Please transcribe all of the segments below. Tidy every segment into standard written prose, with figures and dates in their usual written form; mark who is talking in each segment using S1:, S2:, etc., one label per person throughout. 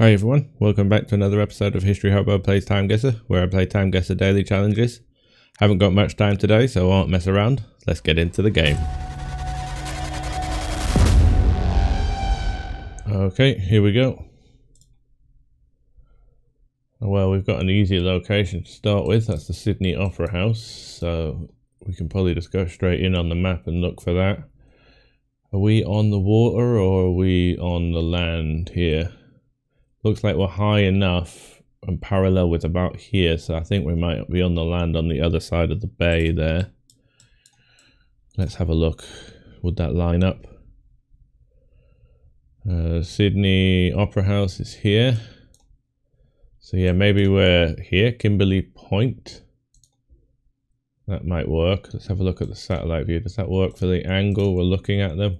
S1: Hi everyone, welcome back to another episode of History Hobo Plays TimeGuessr, where I play TimeGuessr daily challenges. Haven't got much time today, so I won't mess around. Let's get into the game. Okay, here we go. Well, we've got an easy location to start with. That's the Sydney Opera House, so we can probably just go straight in on the map and look for that. Are we on the water or are we on the land here? Looks like we're high enough and parallel with about here, so I think we might be on the land on the other side of the bay there. Let's have a look. Would that line up? Sydney Opera House is here. So yeah, maybe we're here, Kimberley Point. That might work. Let's have a look at the satellite view. Does that work for the angle we're looking at them?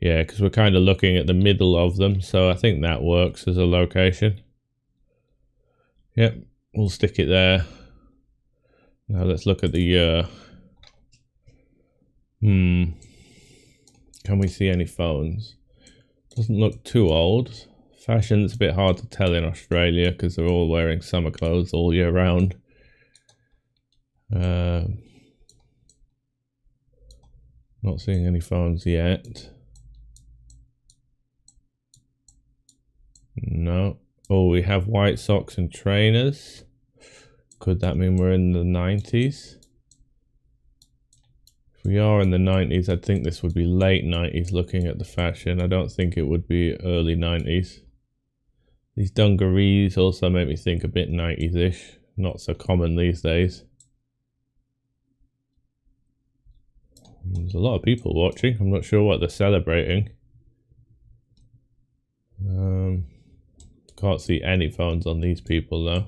S1: Yeah, because we're kind of looking at the middle of them, so I think that works as a location. Yep, we'll stick it there. Now let's look at the year. Can we see any phones? Doesn't look too old. Fashion's a bit hard to tell in Australia because they're all wearing summer clothes all year round. Not seeing any phones yet. No. Oh, we have white socks and trainers. Could that mean we're in the 90s? If we are in the 90s, I think this would be late 90s looking at the fashion. I don't think it would be early 90s. These dungarees also make me think a bit 90s-ish. Not so common these days. There's a lot of people watching. I'm not sure what they're celebrating. Can't see any phones on these people though.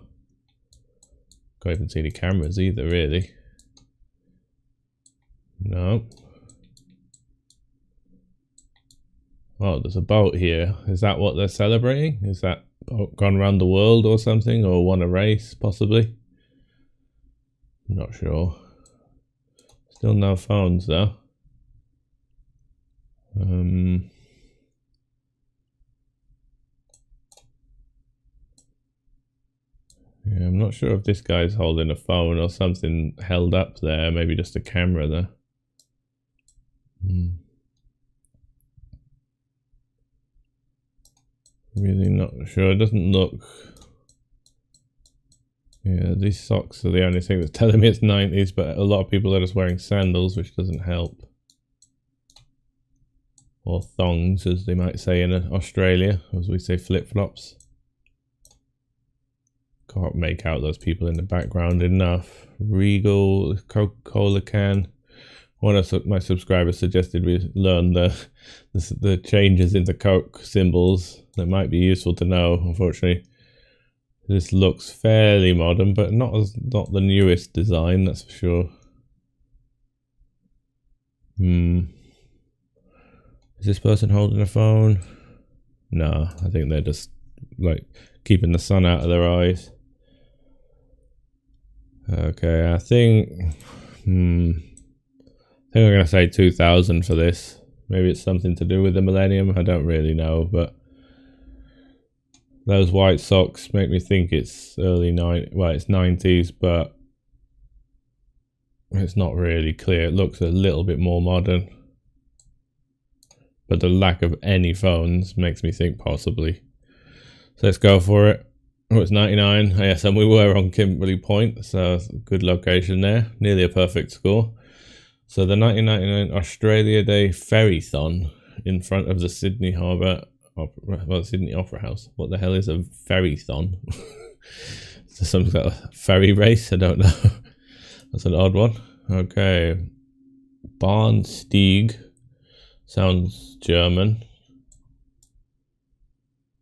S1: Can't even see any cameras either, really. No. Oh, there's a boat here. Is that what they're celebrating? Is that boat gone around the world or something? Or won a race, possibly? I'm not sure. Still no phones though. Yeah, I'm not sure if this guy's holding a phone or something held up there. Maybe just a camera there. Really not sure. It doesn't look... Yeah, these socks are the only thing that's telling me it's 90s, but a lot of people are just wearing sandals, which doesn't help. Or thongs, as they might say in Australia, as we say flip-flops. Can't make out those people in the background enough. Regal, Coca-Cola can. One of my subscribers suggested we learn the changes in the Coke symbols. That might be useful to know. Unfortunately, this looks fairly modern, but not the newest design, that's for sure. Is this person holding a phone? No, I think they're just like keeping the sun out of their eyes. Okay, I think I'm gonna say 2000 for this. Maybe it's something to do with the millennium. I don't really know, but those white socks make me think it's it's 90s, but it's not really clear. It looks a little bit more modern, but the lack of any phones makes me think possibly. So let's go for it. Oh, it's 99. Yes, and we were on Kimberley Point, so good location there. Nearly a perfect score. So the 1999 Australia Day Ferrython in front of the Sydney Sydney Opera House. What the hell is a ferrython? Is there some kind of ferry race? I don't know. That's an odd one. Okay. Bahnsteig sounds German.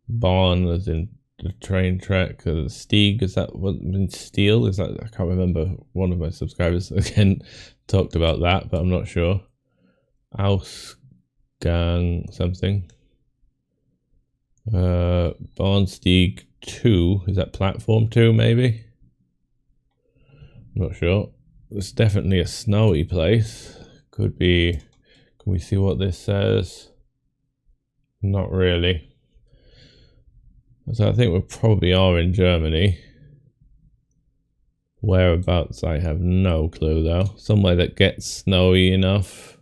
S1: Bahn as in the train track. Stieg, is that what means? Steel? Is that? I can't remember. One of my subscribers again talked about that, but I'm not sure. Ausgang something. Bahnsteig 2. Is that platform 2 maybe? I'm not sure. It's definitely a snowy place. Could be. Can we see what this says? Not really. So I think we probably are in Germany. Whereabouts, I have no clue though. Somewhere that gets snowy enough.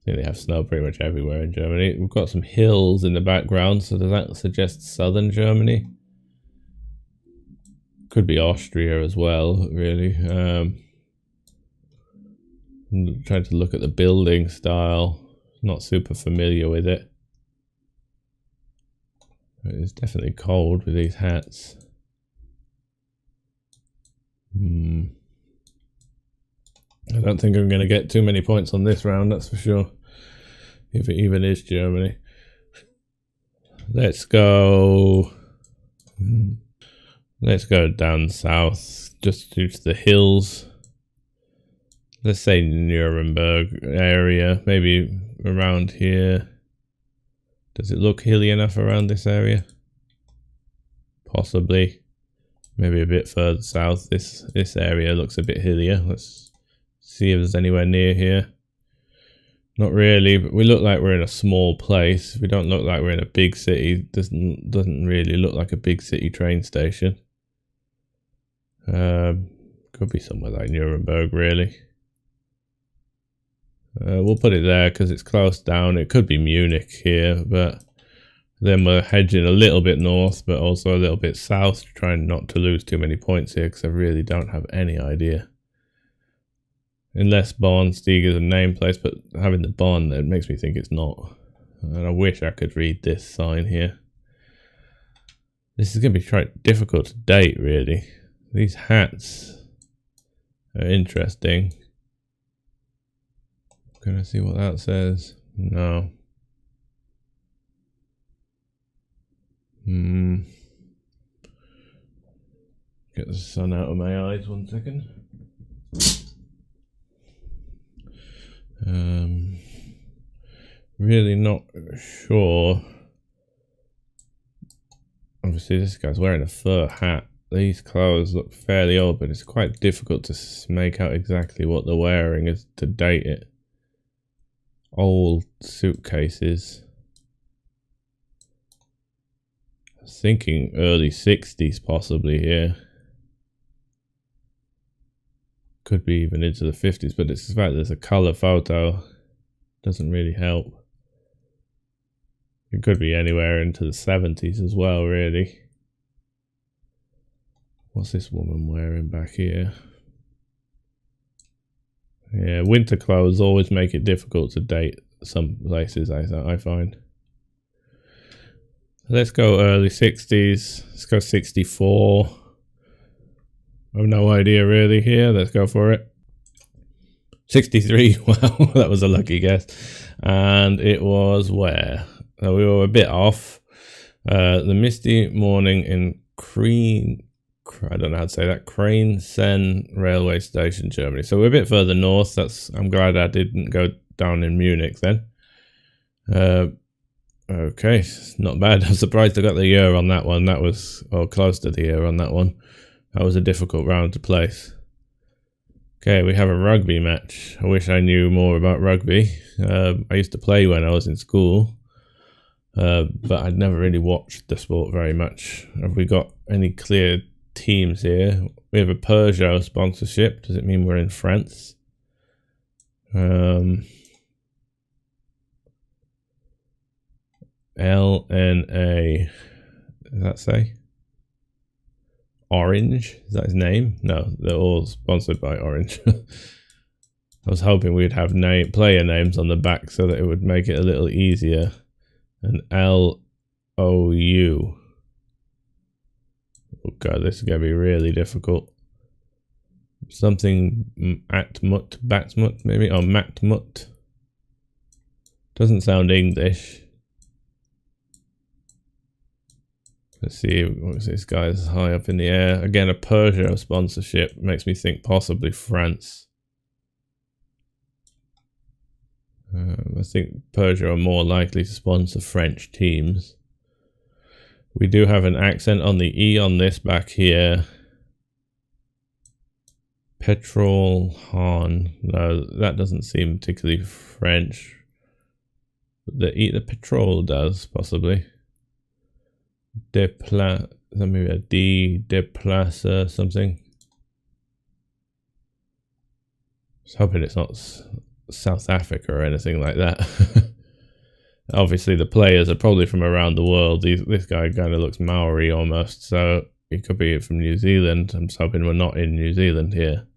S1: I think they have snow pretty much everywhere in Germany. We've got some hills in the background, so does that suggest southern Germany? Could be Austria as well, really. I'm trying to look at the building style. Not super familiar with it. It's definitely cold with these hats. I don't think I'm going to get too many points on this round, that's for sure. If it even is Germany. Let's go. Let's go down south, just due to the hills. Let's say Nuremberg area, maybe around here. Does it look hilly enough around this area? Possibly. Maybe a bit further south. This area looks a bit hillier. Let's see if there's anywhere near here. Not really, but we look like we're in a small place. We don't look like we're in a big city. Doesn't really look like a big city train station. Could be somewhere like Nuremberg, really. We'll put it there because it's close down. It could be Munich here, but then we're hedging a little bit north, but also a little bit south, trying not to lose too many points here because I really don't have any idea. Unless Bornsteig is a name place, but having the Bonn, it makes me think it's not. And I wish I could read this sign here. This is going to be quite difficult to date, really. These hats are interesting. Can I see what that says? No. Get the sun out of my eyes 1 second. Really not sure. Obviously this guy's wearing a fur hat. These clothes look fairly old, but it's quite difficult to make out exactly what they're wearing as to date it. Old suitcases. I was thinking early 60s possibly here. Could be even into the 50s, but it's the fact there's a colour photo. Doesn't really help. It could be anywhere into the 70s as well, really. What's this woman wearing back here? Yeah, winter clothes always make it difficult to date some places, I find. Let's go early 60s. Let's go 64. I have no idea really here. Let's go for it. 63. Wow, that was a lucky guess. And it was where? We were a bit off. The misty morning in I don't know how to say that. Krainsen railway station, Germany. So we're a bit further north. I'm glad I didn't go down in Munich then. Okay, not bad. I'm surprised I got the year on that one. That was, or close to the year on that one. That was a difficult round to place. Okay, we have a rugby match. I wish I knew more about rugby. I used to play when I was in school. But I'd never really watched the sport very much. Have we got any clear teams here? We have a Peugeot sponsorship. Does it mean we're in France? LNA. Does that say? Orange? Is that his name? No, they're all sponsored by Orange. I was hoping we'd have player names on the back so that it would make it a little easier. And LOU. Oh god, this is going to be really difficult. Something Batmut maybe? Or Matmut. Doesn't sound English. Let's see, what's this guy's high up in the air. Again, a Peugeot sponsorship makes me think possibly France. I think Peugeot are more likely to sponsor French teams. We do have an accent on the E on this back here. Petrol Han. No, that doesn't seem particularly French. The petrol does, possibly. maybe a Deplacer something. Just hoping it's not South Africa or anything like that. Obviously, the players are probably from around the world. This guy kind of looks Maori almost, so he could be from New Zealand. I'm just hoping we're not in New Zealand here.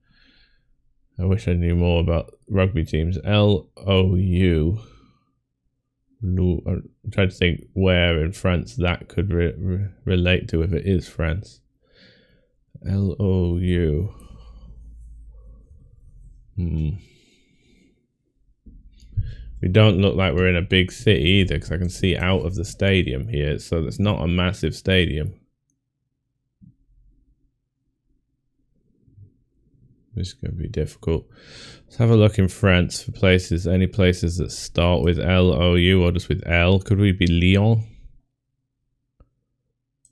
S1: I wish I knew more about rugby teams. LOU. I'm trying to think where in France that could relate to if it is France. LOU. We don't look like we're in a big city either, because I can see out of the stadium here, so it's not a massive stadium. This is going to be difficult. Let's have a look in France for places. Any places that start with LOU or just with L? Could we be Lyon?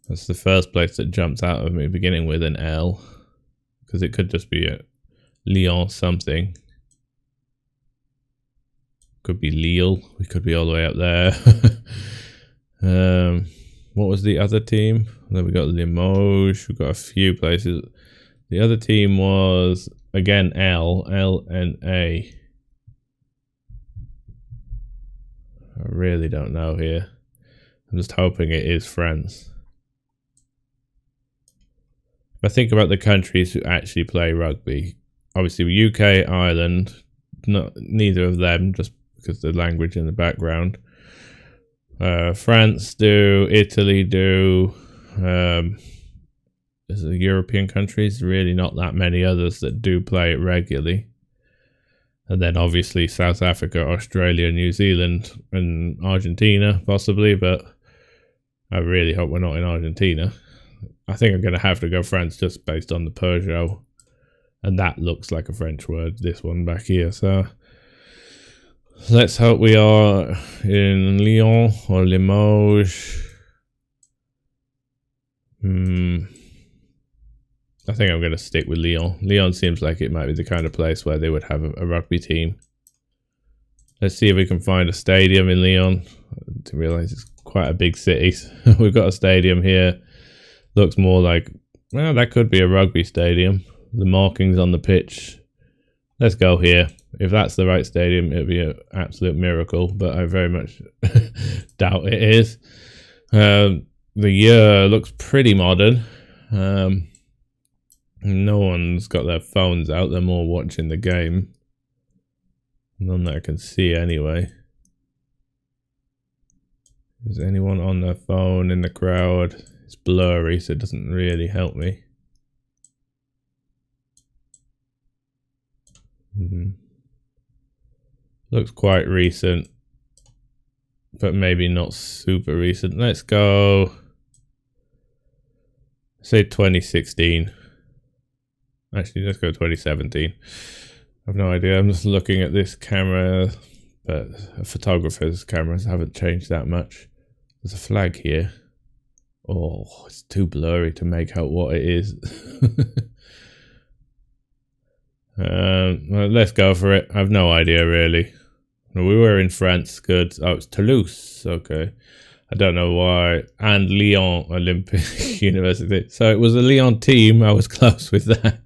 S1: That's the first place that jumps out of me, beginning with an L. Because it could just be a Lyon something. Could be Lille. We could be all the way up there. What was the other team? Then we got Limoges. We've got a few places. The other team was, again, L and A. I really don't know here. I'm just hoping it is France. If I think about the countries who actually play rugby, obviously UK, Ireland, neither of them, just because the language in the background. France do, Italy do. There's the European countries, really not that many others that do play it regularly. And then obviously South Africa, Australia, New Zealand, and Argentina possibly, but I really hope we're not in Argentina. I think I'm going to have to go France just based on the Peugeot. And that looks like a French word, this one back here. So let's hope we are in Lyon or Limoges. I think I'm going to stick with Lyon. Lyon seems like it might be the kind of place where they would have a rugby team. Let's see if we can find a stadium in Lyon. I didn't realise it's quite a big city. We've got a stadium here. Looks more like, well, that could be a rugby stadium. The markings on the pitch. Let's go here. If that's the right stadium, it'd be an absolute miracle, but I very much doubt it is. The year looks pretty modern. No one's got their phones out. They're more watching the game. None that I can see anyway. Is anyone on their phone in the crowd? It's blurry, so it doesn't really help me. Looks quite recent, but maybe not super recent. Let's go, say 2016. Actually, let's go 2017. I've no idea. I'm just looking at this camera, but photographers' cameras haven't changed that much. There's a flag here. Oh, it's too blurry to make out what it is. Well, let's go for it. I've no idea, really. We were in France. Good. Oh, it's Toulouse. Okay. I don't know why. And Lyon Olympic University. So it was a Lyon team. I was close with that.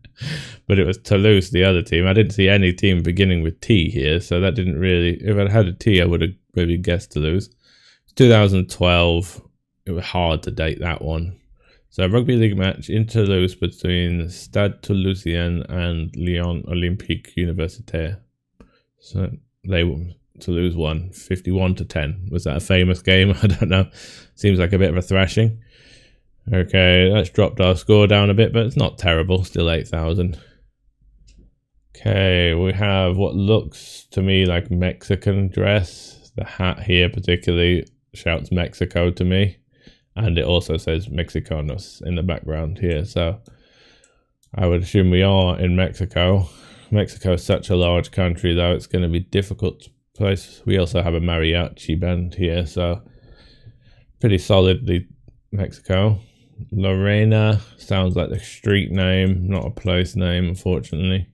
S1: But it was Toulouse, the other team. I didn't see any team beginning with T here. So that didn't really... If I'd had a T, I would have maybe guessed Toulouse. It's 2012. It was hard to date that one. So a rugby league match in Toulouse between Stade Toulousien and Lyon Olympique Universitaire. So Toulouse won 51-10. Was that a famous game? I don't know. Seems like a bit of a thrashing. Okay, that's dropped our score down a bit, but it's not terrible. Still 8,000. Okay, we have what looks to me like Mexican dress. The hat here particularly shouts Mexico to me. And it also says Mexicanos in the background here. So I would assume we are in Mexico. Mexico is such a large country, though. It's going to be difficult to place. We also have a mariachi band here. So pretty solidly Mexico. Lorena sounds like the street name, not a place name, unfortunately.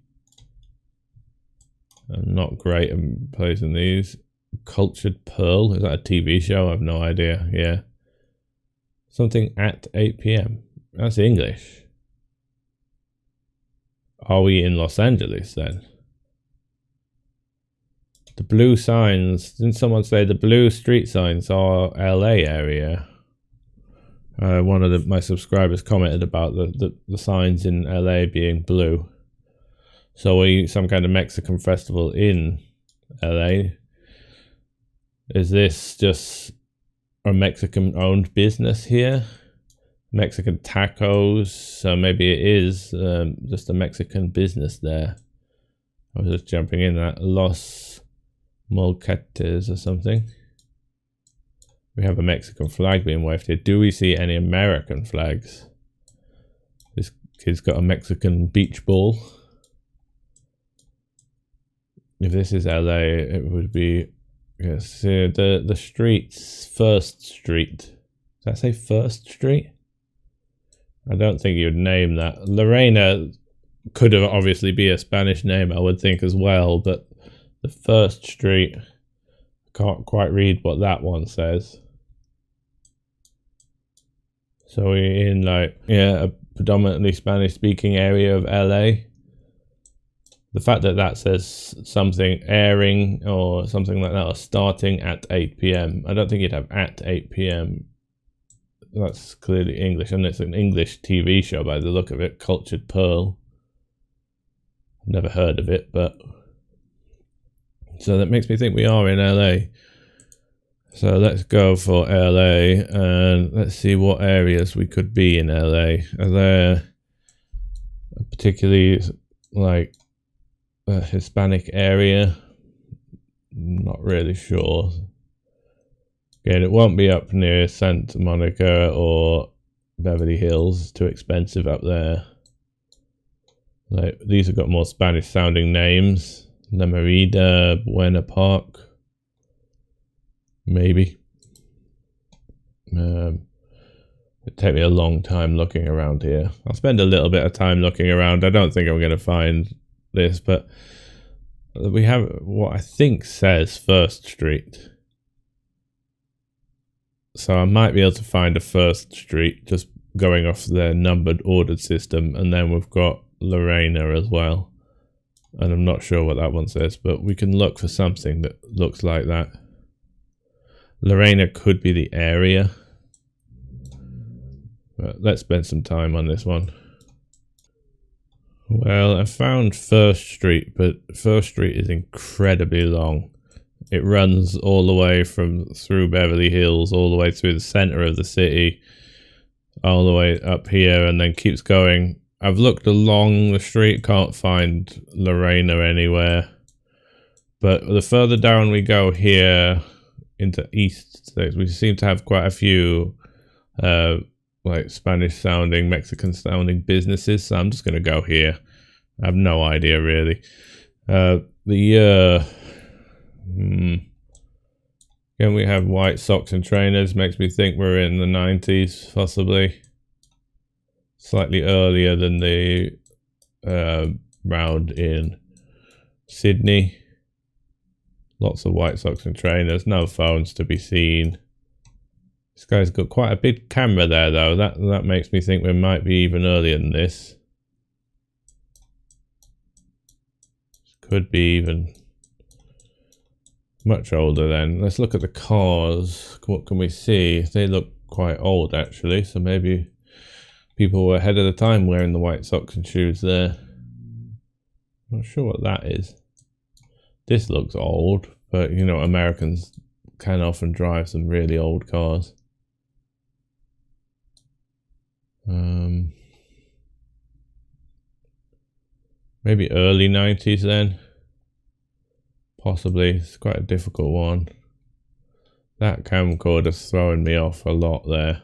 S1: I'm not great at placing these. Cultured Pearl. Is that a TV show? I have no idea. Yeah. Something at 8 p.m. That's English. Are we in Los Angeles then? The blue signs. Didn't someone say the blue street signs are LA area? One of my subscribers commented about the signs in LA being blue. So are you some kind of Mexican festival in LA? Is this just a Mexican owned business here? Mexican tacos, so maybe it is just a Mexican business there. I was just jumping in at Los Molcates or something. We have a Mexican flag being waved here. Do we see any American flags? This kid's got a Mexican beach ball. If this is LA, it would be, yes, the streets, First Street. Does that say First Street? I don't think you'd name that. Lorena could have obviously be a Spanish name, I would think as well, but the First Street, I can't quite read what that one says. So we're in a predominantly Spanish speaking area of LA. The fact that that says something airing or something like that or starting at 8 p.m. I don't think you'd have at 8 p.m. That's clearly English, and it's an English TV show by the look of it, Cultured Pearl. Never heard of it, but so that makes me think we are in LA. So let's go for LA and let's see what areas we could be in LA. Are there particularly like a Hispanic area? Not really sure. Again, it won't be up near Santa Monica or Beverly Hills. Too expensive up there. Like these have got more Spanish sounding names. La Merida, Buena Park. Maybe. It'd take me a long time looking around here. I'll spend a little bit of time looking around. I don't think I'm going to find this, but we have what I think says First Street. So I might be able to find a First Street just going off their numbered ordered system, and then we've got Lorena as well. And I'm not sure what that one says, but we can look for something that looks like that. Lorena could be the area. But let's spend some time on this one. Well, I found First Street, but First Street is incredibly long. It runs all the way through Beverly Hills, all the way through the center of the city, all the way up here, and then keeps going. I've looked along the street, can't find Lorena anywhere. But the further down we go here into East States, we seem to have quite a few like Spanish sounding, Mexican sounding businesses. So I'm just going to go here. I have no idea really. Again, we have white socks and trainers. Makes me think we're in the 90s, possibly. Slightly earlier than the round in Sydney. Lots of white socks and trainers. No phones to be seen. This guy's got quite a big camera there, though. That makes me think we might be even earlier than this. Could be even much older then. Let's look at the cars. What can we see? They look quite old actually, so maybe people were ahead of the time wearing the white socks and shoes there. Not sure what that is. This looks old, but you know, Americans can often drive some really old cars. Maybe early 90s then. Possibly. It's quite a difficult one. That camcorder's throwing me off a lot there.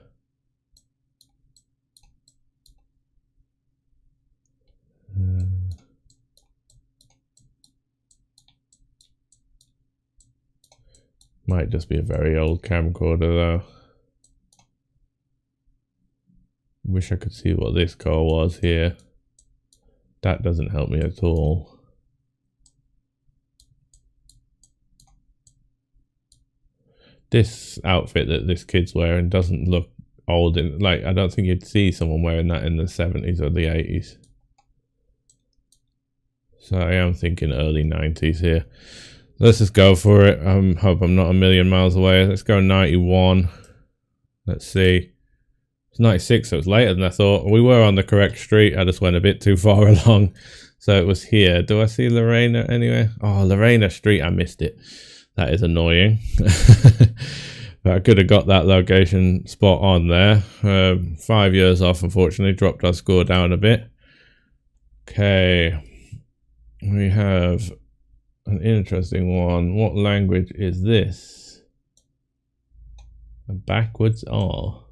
S1: Might just be a very old camcorder though. Wish I could see what this car was here. That doesn't help me at all. This outfit that this kid's wearing doesn't look old. Like, I don't think you'd see someone wearing that in the 70s or the 80s. So I am thinking early 90s here. Let's just go for it. I hope I'm not a million miles away. Let's go 91. Let's see. It's 96, so it's later than I thought. We were on the correct street. I just went a bit too far along. So it was here. Do I see Lorena anywhere? Oh, Lorena Street. I missed it. That is annoying. But I could have got that location spot on there. 5 years off, unfortunately. Dropped our score down a bit. Okay. We have an interesting one. What language is this? A backwards R.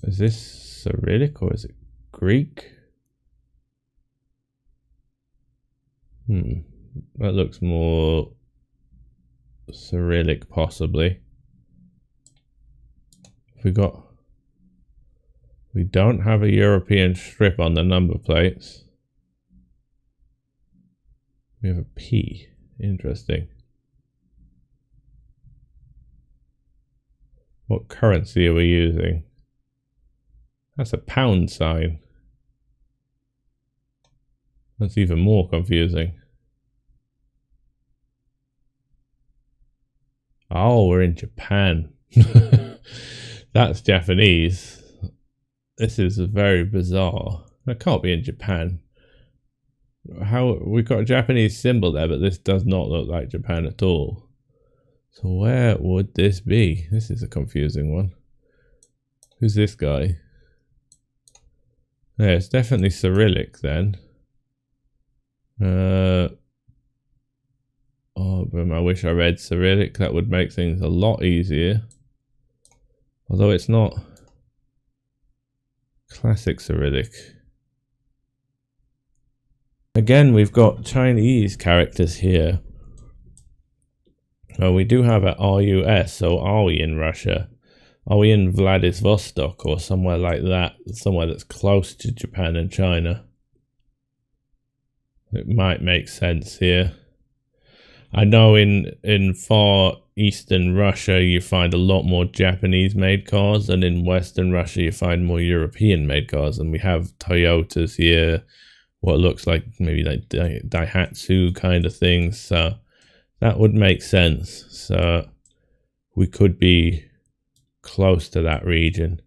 S1: Is this Cyrillic or is it Greek? That looks more Cyrillic, possibly. We don't have a European strip on the number plates. We have a P. Interesting. What currency are we using? That's a pound sign. That's even more confusing. Oh, we're in Japan. That's Japanese. This is very bizarre. That can't be in Japan. How we've got a Japanese symbol there, but this does not look like Japan at all. So where would this be? This is a confusing one. Who's this guy? Yeah, it's definitely Cyrillic then. Oh, but I wish I read Cyrillic. That would make things a lot easier. Although it's not classic Cyrillic. Again, we've got Chinese characters here. Well, we do have a RUS, so are we in Russia? Are we in Vladivostok or somewhere like that? Somewhere that's close to Japan and China. It might make sense here. I know in far eastern Russia you find a lot more Japanese made cars, and in western Russia you find more European made cars, and we have Toyotas here, what looks like maybe like Daihatsu kind of things, so that would make sense. So we could be close to that region,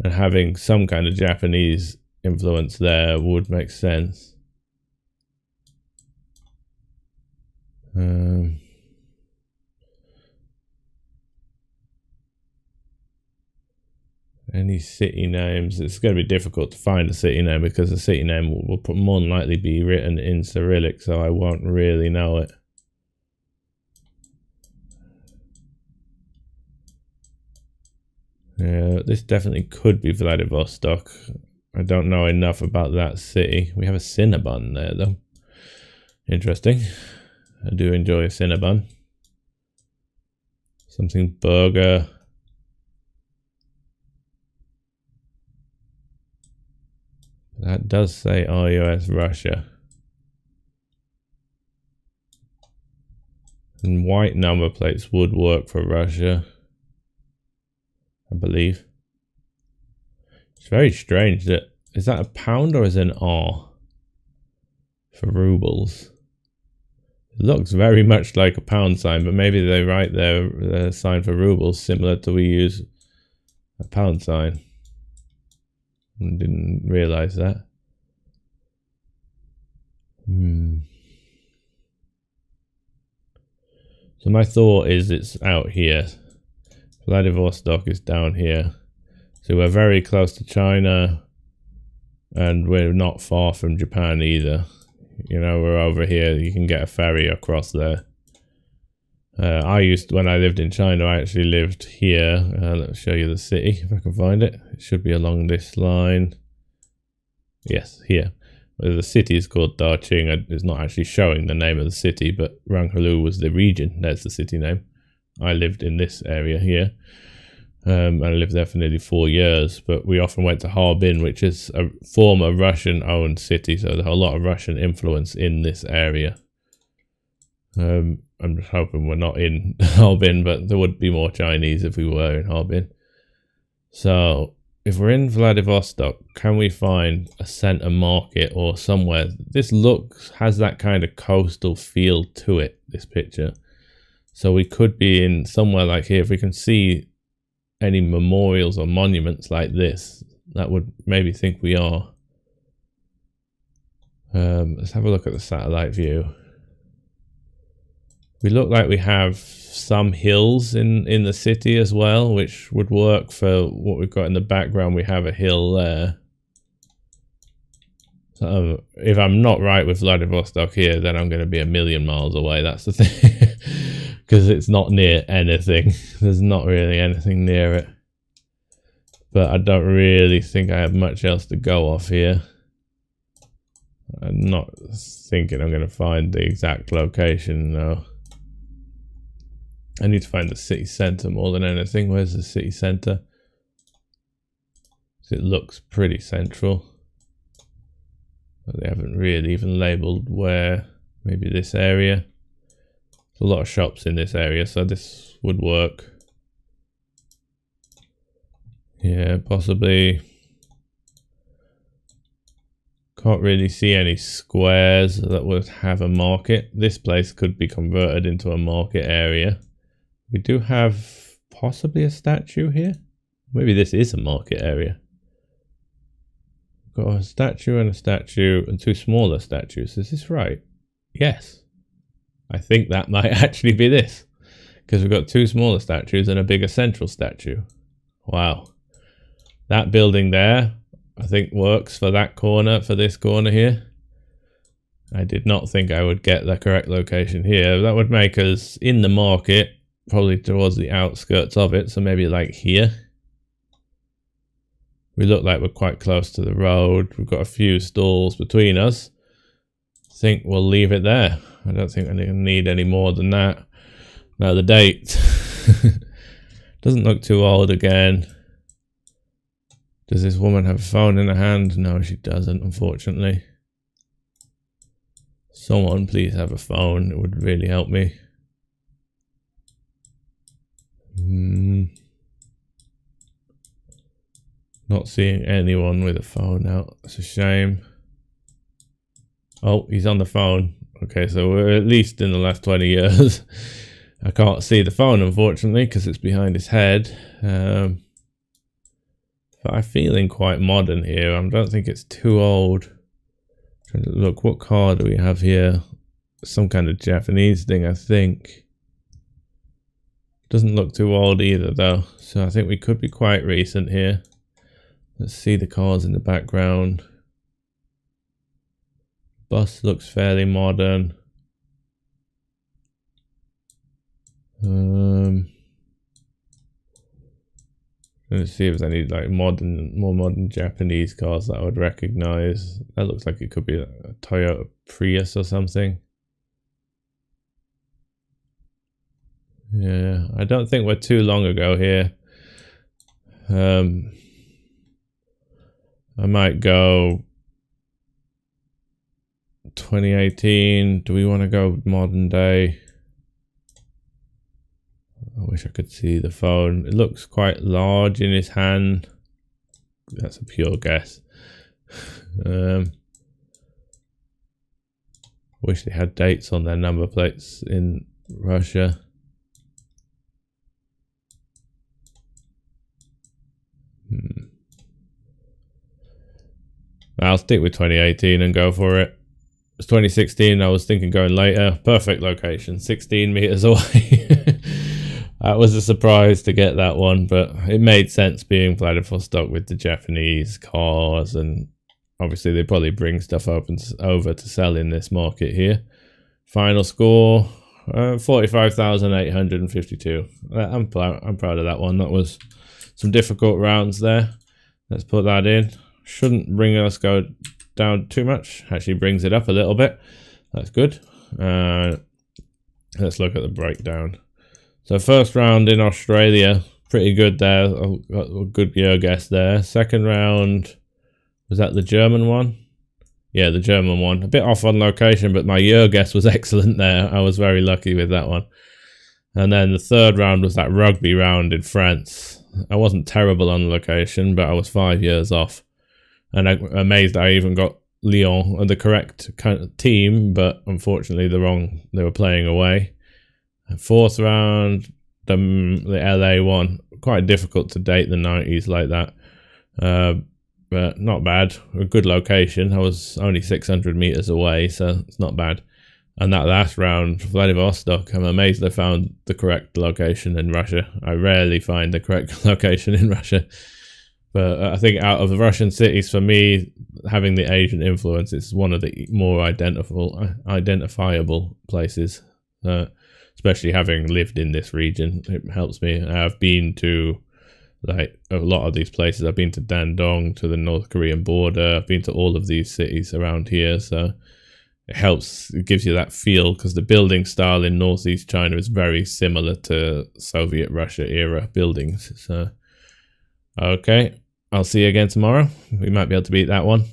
S1: and having some kind of Japanese influence there would make sense. Any city names? It's going to be difficult to find a city name because the city name will more than likely be written in Cyrillic, so I won't really know it. Yeah, this definitely could be Vladivostok. I don't know enough about that city. We have a Cinnabon there though. Interesting. I do enjoy a Cinnabon. Something burger. That does say RUS Russia. And white number plates would work for Russia, I believe. It's very strange that, is that a pound or is it an R for rubles? It looks very much like a pound sign, but maybe they write their sign for rubles similar to we use a pound sign. I didn't realize that. So my thought is it's out here. Vladivostok is down here. So we're very close to China, and we're not far from Japan either. You know, we're over here. You can get a ferry across there. When I lived in China, I actually lived here. Let's show you the city if I can find it. It should be along this line. Yes, here. The city is called Daqing. It's not actually showing the name of the city, but Ranghalu was the region. That's the city name. I lived in this area here. I lived there for nearly 4 years, but we often went to Harbin, which is a former Russian-owned city, so there's a lot of Russian influence in this area. I'm just hoping we're not in Harbin, but there would be more Chinese if we were in Harbin. So if we're in Vladivostok, can we find a center market or somewhere? This has that kind of coastal feel to it, this picture. So we could be in somewhere like here. If we can see any memorials or monuments like this, that would maybe think we are. Let's have a look at the satellite view. We look like we have some hills in the city as well, which would work for what we've got in the background. We have a hill there. So if I'm not right with Vladivostok here, then I'm going to be a million miles away. That's the thing. Because it's not near anything. There's not really anything near it. But I don't really think I have much else to go off here. I'm not thinking I'm going to find the exact location, though. I need to find the city centre more than anything. Where's the city centre? It looks pretty central. But they haven't really even labelled where. Maybe this area. There's a lot of shops in this area, so this would work. Yeah, possibly. Can't really see any squares that would have a market. This place could be converted into a market area. We do have possibly a statue here. Maybe this is a market area. We've got a statue and two smaller statues. Is this right? Yes. I think that might actually be this. Because we've got two smaller statues and a bigger central statue. Wow. That building there, I think, works for that corner, for this corner here. I did not think I would get the correct location here. That would make us in the market, probably towards the outskirts of it, so maybe like here. We look like we're quite close to the road. We've got a few stalls between us. I think we'll leave it there. I don't think I need any more than that. Now the date. Doesn't look too old again. Does this woman have a phone in her hand? No, she doesn't, unfortunately. Someone please have a phone. It would really help me. Not seeing anyone with a phone out. That's a shame. Oh, he's on the phone. Okay, so we're at least in the last 20 years. I can't see the phone, unfortunately, because it's behind his head. But I'm feeling quite modern here. I don't think it's too old. Trying to look, what car do we have here? Some kind of Japanese thing, I think. Doesn't look too old either, though. So I think we could be quite recent here. Let's see the cars in the background. Bus looks fairly modern. Let's see if there's any like more modern Japanese cars that I would recognize. That looks like it could be a Toyota Prius or something. Yeah, I don't think we're too long ago here. I might go 2018. Do we want to go modern day? I wish I could see the phone. It looks quite large in his hand. That's a pure guess. Wish they had dates on their number plates in Russia. I'll stick with 2018 and go for it. It's 2016. I was thinking going later. Perfect location. 16 meters away. That was a surprise to get that one, but it made sense being Vladivostok with the Japanese cars, and obviously they probably bring stuff over to sell in this market here. Final score, 45,852. I'm proud of that one. That was some difficult rounds there. Let's put that in. Shouldn't bring us go down too much. Actually brings it up a little bit. That's good. Let's look at the breakdown. So first round in Australia, pretty good there. A good year guess there. Second round, was that the German one? Yeah, the German one. A bit off on location, but my year guess was excellent there. I was very lucky with that one. And then the third round was that rugby round in France. I wasn't terrible on location, but I was 5 years off. And I'm amazed I even got Lyon and the correct kind of team, but unfortunately they were playing away. Fourth round, the LA one. Quite difficult to date the 90s like that. But not bad. A good location. I was only 600 meters away, so it's not bad. And that last round, Vladivostok, I'm amazed I found the correct location in Russia. I rarely find the correct location in Russia. But I think out of the Russian cities, for me, having the Asian influence is one of the more identifiable places. Especially having lived in this region, it helps me. I've been to like a lot of these places. I've been to Dandong, to the North Korean border. I've been to all of these cities around here, so it helps. It gives you that feel because the building style in northeast China is very similar to Soviet Russia era buildings. So, okay, I'll see you again tomorrow. We might be able to beat that one.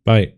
S1: Bye.